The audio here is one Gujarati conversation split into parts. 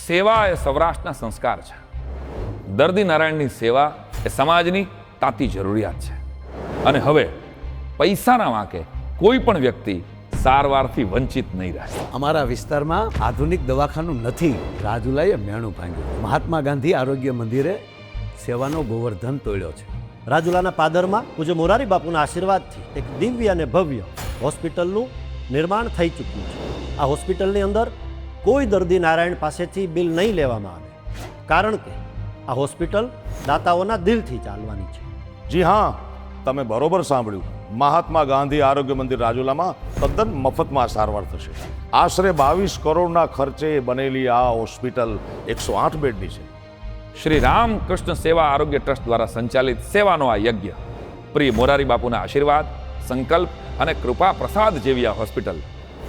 સેવા એ સૌરાષ્ટ્રના સંસ્કાર છે. દર્દી નારાયણની સેવા એ સમાજની તાતી જરૂરિયાત છે. અને હવે પૈસાના વાંકે કોઈ પણ વ્યક્તિ સારવારથી વંચિત નહીં રહે. અમારા વિસ્તારમાં આધુનિક દવાખાનું નથી. રાજુલાએ મેણું ભાંગ્યું. મહાત્મા ગાંધી આરોગ્ય મંદિરે સેવાનો ગોવર્ધન તોડ્યો છે. રાજુલાના પાદરમાં પૂજ્ય મોરારી બાપુના આશીર્વાદથી એક દિવ્ય અને ભવ્ય હોસ્પિટલનું નિર્માણ થઈ ચૂક્યું છે. આ હોસ્પિટલની અંદર કોઈ દર્દી નારાયણ પાસેથી બિલ નહીં લેવામાં આવે, કારણ કે આ હોસ્પિટલ દાતાઓના દિલથી ચાલવાની છે. જી હા, તમે બરોબર સાંભળ્યું. મહાત્મા ગાંધી આરોગ્ય મંદિર રાજુલામાં તદ્દન મફતમાં સારવાર થશે. આશરે 22 કરોડના ખર્ચે બનેલી આ હોસ્પિટલ 108 બેડની છે. શ્રી રામકૃષ્ણ સેવા આરોગ્ય ટ્રસ્ટ દ્વારા સંચાલિત સેવાનો આ યજ્ઞ પ્રિય મોરારી બાપુના આશીર્વાદ, સંકલ્પ અને કૃપા પ્રસાદ જેવી આ હોસ્પિટલ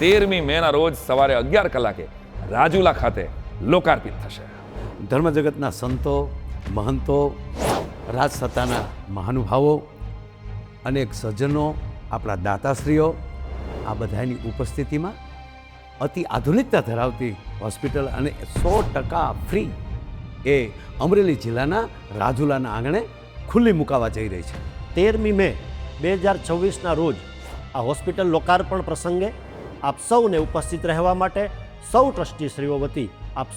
13મી મેના રોજ સવારે 11 કલાકે રાજુલા ખાતે લોકાર્પિત થશે. ધર્મજગતના સંતો, મહંતો, રાજસત્તાના મહાનુભાવો, અનેક સજ્જનો, આપણા દાતાશ્રીઓ, આ બધાની ઉપસ્થિતિમાં અતિ આધુનિકતા ધરાવતી હોસ્પિટલ અને 100% ફ્રી એ અમરેલી જિલ્લાના રાજુલાના આંગણે ખુલ્લી મુકાવા જઈ રહી છે. 13મી મે 2026ના રોજ આ હોસ્પિટલ લોકાર્પણ પ્રસંગે આપ સૌને ઉપસ્થિત રહેવા માટે સૌ ટ્રસ્ટીશ્રીઓ વતી